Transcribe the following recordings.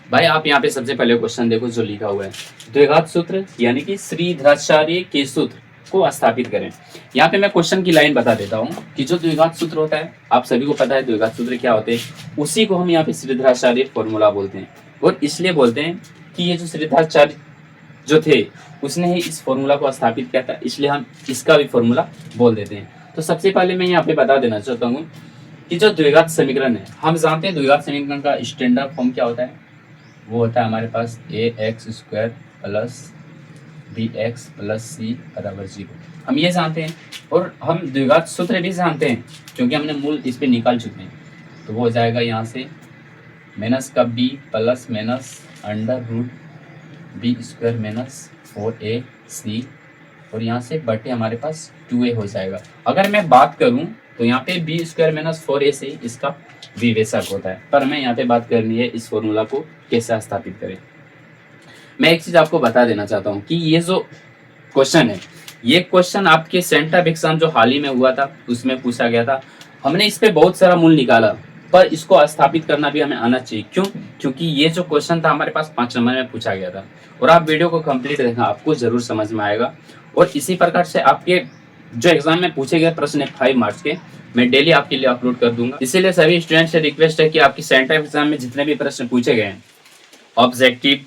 भाई आप यहाँ पे सबसे पहले क्वेश्चन देखो जो लिखा हुआ है, द्विघात सूत्र यानी कि श्रीधराचार्य के सूत्र को स्थापित करें। यहाँ पे मैं क्वेश्चन की लाइन बता देता हूँ कि जो द्विघात सूत्र होता है, आप सभी को पता है द्विघात सूत्र क्या होते हैं, उसी को हम यहाँ पे श्रीधराचार्य फॉर्मूला बोलते हैं। और इसलिए बोलते हैं कि ये जो श्रीधराचार्य जो थे उसने ही इस फॉर्मूला को स्थापित किया था, इसलिए हम इसका भी फॉर्मूला बोल देते हैं। तो सबसे पहले मैं यहाँ पे बता देना चाहता हूँ कि जो द्विघात समीकरण है, हम जानते हैं द्विघात समीकरण का स्टैंडर्ड फॉर्म क्या होता है। वो होता है हमारे पास a x square plus b x plus c बराबर 0। हम ये जानते हैं और हम द्विघात सूत्र भी जानते हैं क्योंकि हमने मूल इस पे निकाल चुके हैं। तो वो हो जाएगा यहाँ से माइनस का B plus minus under root B square minus 4ac और यहाँ से बटे हमारे पास 2a हो जाएगा। अगर मैं बात करूँ तो यहाँ पे बी स्क्वायर माइनस 4ac इसका विवेशक होता है, पर मैं यहाँ पे बात करनी है इस फॉर्मूला को कैसे स्थापित करें। मैं एक चीज आपको बता देना चाहता हूँ कि ये जो क्वेश्चन है, ये क्वेश्चन आपके सेंटर एग्जाम जो हाल ही में हुआ था उसमें पूछा गया था। हमने इस पे बहुत सारा मूल निकाला, पर इसको स्थापित करना भी हमें आना चाहिए। क्यों? क्योंकि ये जो क्वेश्चन था हमारे पास 5 नंबर में पूछा गया था। और आप वीडियो को कंप्लीट देखना, आपको जरूर समझ में आएगा। और इसी प्रकार से आपके जो एग्जाम में पूछे गए प्रश्न है 5 मार्क्स के, मैं डेली आपके लिए अपलोड कर दूंगा। इसीलिए सभी स्टूडेंट से रिक्वेस्ट है कि आपकी सेंटर एग्जाम में जितने भी प्रश्न पूछे गए हैं, ऑब्जेक्टिव,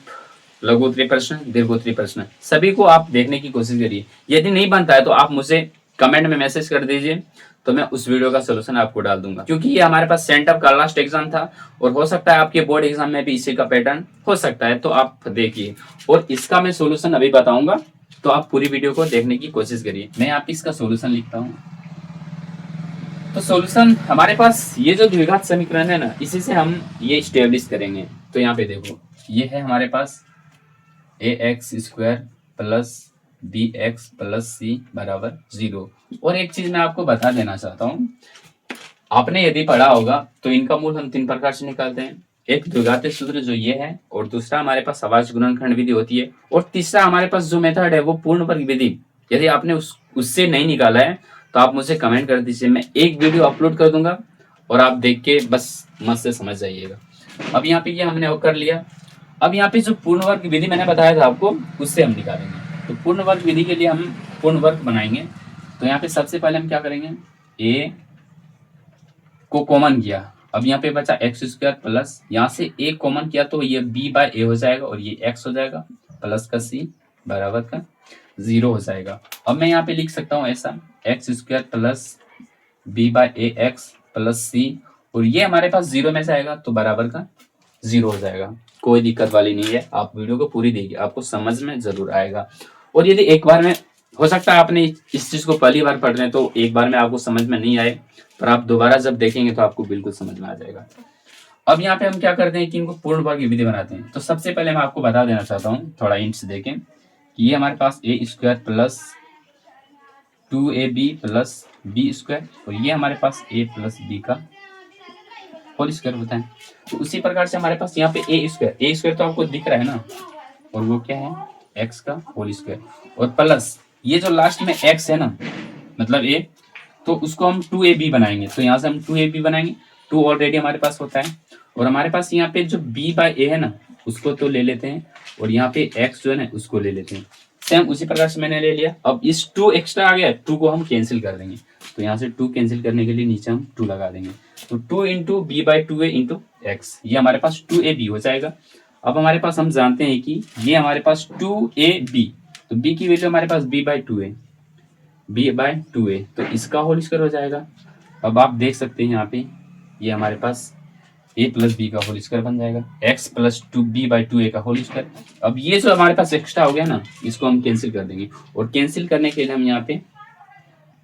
लघु उत्तरीय प्रश्न, दीर्घ उत्तरीय प्रश्न, सभी को आप देखने की कोशिश करिए। यदि नहीं बनता है तो आप मुझे कमेंट में मैसेज कर दीजिए, तो मैं उस वीडियो का सोल्यूशन आपको डाल दूंगा। क्योंकि ये हमारे पास सेंटर का लास्ट एग्जाम था और हो सकता है आपके बोर्ड एग्जाम में भी इसी का पैटर्न हो सकता है, तो आप देखिए। और इसका मैं सोल्यूशन अभी बताऊंगा, तो आप पूरी वीडियो को देखने की कोशिश करिए। मैं आप इसका सोल्यूशन लिखता हूँ। तो सॉल्यूशन हमारे पास ये जो द्विघात समीकरण है ना, इसी से हम ये स्टेब्लिश करेंगे। तो यहाँ पे देखो, ये है हमारे पास a x square plus b x plus c बराबर 0। और एक चीज मैं आपको बता देना चाहता हूँ, आपने यदि पढ़ा होगा तो इनका मूल हम 3 प्रकार से निकालते हैं। एक द्विघात सूत्र जो ये है, और दूसरा हमारे पास अभाज्य गुणनखंड विधि होती है, और तीसरा हमारे पास जो मेथड है वो पूर्ण वर्ग विधि। यदि आपने उससे नहीं निकाला है तो आप मुझे कमेंट कर दीजिए, मैं एक वीडियो अपलोड कर दूंगा और आप देख के बस मत से समझ जाइएगा। अब यहाँ पे ये हमने कर लिया। अब यहाँ पे जो पूर्ण वर्ग विधि मैंने बताया था आपको, उससे हम निकालेंगे। तो पूर्ण वर्ग विधि के लिए हम पूर्ण वर्ग बनाएंगे। तो यहाँ पे सबसे पहले हम क्या करेंगे, ए को कॉमन किया। अब यहाँ पे बचा एक्स स्क्वायर प्लस, यहाँ से ए कॉमन किया तो ये बी बाय ए हो जाएगा और ये एक्स हो जाएगा, प्लस का सी बराबर का 0 हो जाएगा। अब मैं यहाँ पे लिख सकता हूँ ऐसा, x square plus b by a x plus c, और ये हमारे पास 0 में से आएगा तो बराबर का 0 हो जाएगा। कोई दिक्कत वाली नहीं है, आप वीडियो को पूरी देखिए, आपको समझ में जरूर आएगा। और यदि एक बार में, हो सकता है आपने इस चीज को पहली बार पढ़ रहे हैं तो एक बार में आपको समझ में नहीं आए, पर आप दोबारा जब देखेंगे तो आपको बिल्कुल समझ में आ जाएगा। अब यहाँ पे हम क्या करते हैं कि इनको पूर्ण वर्ग विधि बनाते हैं। तो सबसे पहले मैं आपको बता देना चाहता हूँ, थोड़ा हिंट्स देखें, कि ये हमारे पास a square plus 2ab plus b square, और ये हमारे पास a प्लस बी का होल स्क्वायर होता है। तो उसी प्रकार से हमारे पास यहाँ पे ए स्क्वायर तो आपको दिख रहा है ना, और वो क्या है, एक्स का होल स्क्वायर, और प्लस ये जो लास्ट में एक्स है ना, मतलब ए, तो उसको हम 2ab बनाएंगे। तो यहाँ से हम 2ab बनाएंगे, 2 ऑलरेडी हमारे पास होता है, और हमारे पास यहाँ पे जो b बाय ए है ना, उसको तो ले लेते हैं, और यहाँ पे x जो है ना उसको ले लेते हैं। सेम उसी प्रकार से मैंने ले लिया। अब इस 2 एक्स्ट्रा आ गया, 2 को हम कैंसिल कर देंगे। तो यहाँ से 2 कैंसिल करने के लिए नीचे हम 2 लगा देंगे। तो 2 into B by 2a into x, ये हमारे पास 2ab हो जाएगा। अब हमारे पास हम जानते हैं कि ये हमारे पास 2ab, तो b की वैल्यू हमारे पास b by 2a, b by 2a, तो इसका होल स्क्वायर हो जाएगा। अब आप देख सकते हैं यहाँ पे ये हमारे पास a प्लस बी का होल स्क्वायर बन जाएगा, x plus 2b by 2a का होल स्क्वायर। अब ये जो हमारे पास एक्स्ट्रा हो गया ना, इसको हम कैंसिल कर देंगे, और कैंसिल करने के लिए हम यहाँ पे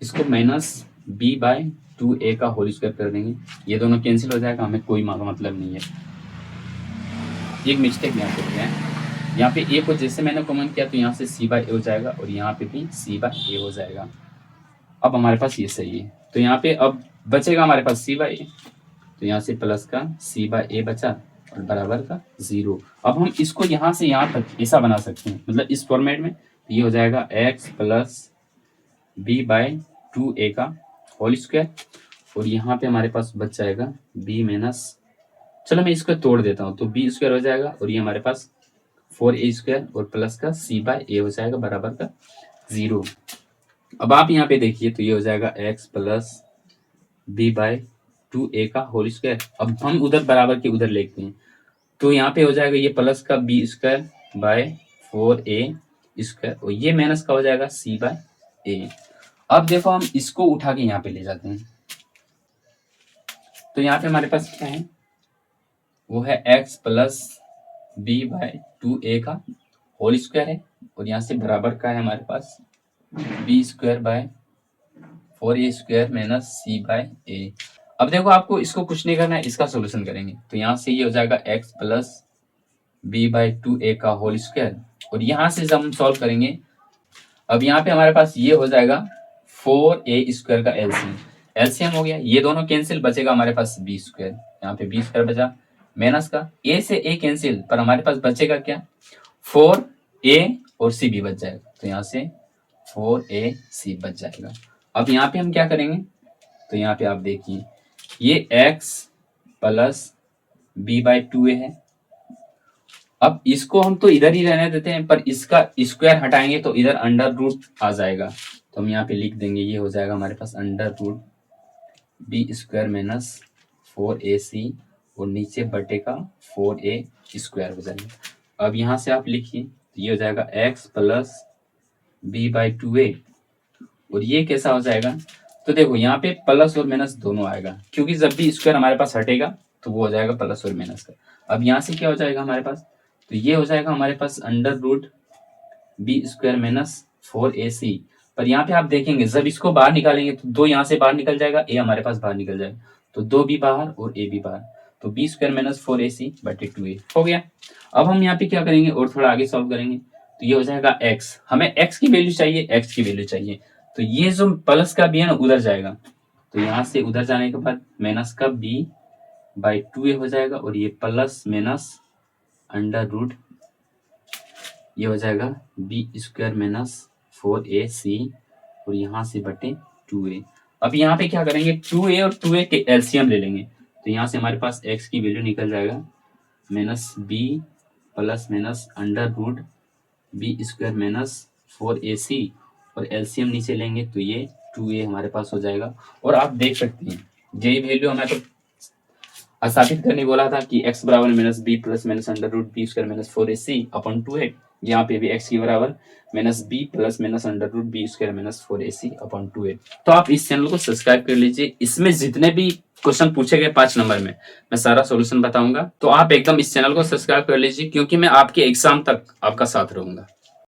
इसको माइनस b बाय 2a का होल स्क्वायर कर देंगे। ये दोनों कैंसिल हो जाएगा, हमें कोई मतलब नहीं है। एक मिस्टेक यहाँ पे है, यहाँ पे a को जैसे मैंने कॉमन किया तो यहाँ से c बाय ए हो जाएगा, और यहाँ पे भी c बाय ए हो जाएगा। अब हमारे पास ये सही है, तो यहाँ पे अब बचेगा हमारे पास c बाय ए, तो यहाँ से प्लस का c बाय ए बचा और बराबर का 0। अब हम इसको यहाँ से यहाँ तक ऐसा बना सकते हैं, मतलब इस फॉर्मेट में, तो ये हो जाएगा x plus b bye 2a का होल स्क्वायर, और यहाँ पे हमारे पास बच जाएगा b माइनस चलो मैं इसको तोड़ देता हूँ, तो बी स्क्वायर हो जाएगा और ये हमारे पास 4a² और प्लस का c/a हो जाएगा बराबर का 0। अब आप यहाँ पे देखिए तो ये हो जाएगा x प्लस b/2a का होल स्क्वायर। अब हम उधर बराबर के उधर लेते हैं, तो यहाँ पे हो जाएगा ये प्लस का b²/4a² और ये माइनस का हो जाएगा c/a। अब देखो हम इसको उठा के यहाँ पे ले जाते हैं, तो यहाँ पे हमारे पास क्या है, वो है x प्लस b/2a का होल स्क्वायर है और यहाँ से बराबर का है हमारे पास b²/4a² माइनस c/a। अब देखो आपको इसको कुछ नहीं करना है, इसका सोल्यूशन करेंगे, तो यहाँ से ये हो जाएगा x प्लस b/2a का होल स्क्वायर और यहाँ से जब हम सॉल्व करेंगे, अब यहाँ पे हमारे पास ये हो जाएगा 4a² का एलसीएम हो गया, ये दोनों कैंसिल, बचेगा हमारे पास b², यहाँ पे b² बचा माइनस का a से a कैंसिल, पर हमारे पास बचेगा क्या, 4a और c भी बच जाएगा, तो यहाँ से 4ac बच जाएगा। अब यहाँ पे हम क्या करेंगे, तो यहाँ पे आप देखिए ये x प्लस b/2a है। अब इसको हम तो इधर ही रहने देते हैं, पर इसका स्क्वायर हटाएंगे तो इधर अंडर रूट आ जाएगा, तो हम यहाँ पे लिख देंगे, ये हो जाएगा हमारे पास under root b² minus 4ac और नीचे बटे का 4a² हो जाएगा। अब यहाँ से आप लिखिए, तो ये हो जाएगा x प्लस b/2a और ये कैसा हो जाएगा, तो देखो यहाँ पे प्लस और माइनस दोनों आएगा, क्योंकि जब भी स्क्वायर हमारे पास हटेगा तो वो हो जाएगा प्लस और माइनस का। अब यहाँ से क्या हो जाएगा हमारे पास, तो ये हो जाएगा हमारे पास under root b² minus 4ac, पर यहाँ पे आप देखेंगे जब इसको बाहर निकालेंगे तो 2 यहाँ से बाहर निकल जाएगा, a हमारे पास बाहर निकल जाएगा, तो 2 भी बाहर और a भी बाहर, तो b² माइनस 4ac बटे 2a हो गया। अब हम यहाँ पे क्या करेंगे और थोड़ा आगे सॉल्व करेंगे, तो ये हो जाएगा x, हमें x की वैल्यू चाहिए, x की वैल्यू चाहिए, तो ये जो प्लस का b है ना उधर जाएगा, तो यहाँ से उधर जाने के बाद माइनस का b/2a हो जाएगा और ये प्लस माइनस अंडर रूट ये हो जाएगा b² माइनस 4ac और यहाँ से बटे 2a। अब यहाँ पे क्या करेंगे, 2a और 2a के एलसीएम ले लेंगे, तो यहाँ से हमारे पास x की वैल्यू निकल जाएगा minus b plus minus under root b² minus 4ac और एलसीएम नीचे लेंगे तो ये 2a हमारे पास हो जाएगा। और आप देख सकते हैं यही वैल्यू हमें तो स्थापित करने बोला था कि x बराबर minus b plus minus under root b² minus 4ac upon 2a, यहाँ पे भी x की बराबर minus b plus minus under root b² minus 4ac upon 2a। तो आप इस चैनल को सब्सक्राइब कर लीजिए, इसमें जितने भी क्वेश्चन पूछे गए 5 नंबर में मैं सारा सॉल्यूशन बताऊंगा, तो आप एकदम इस चैनल को सब्सक्राइब कर लीजिए, क्योंकि मैं आपके एग्जाम तक आपका साथ रहूंगा।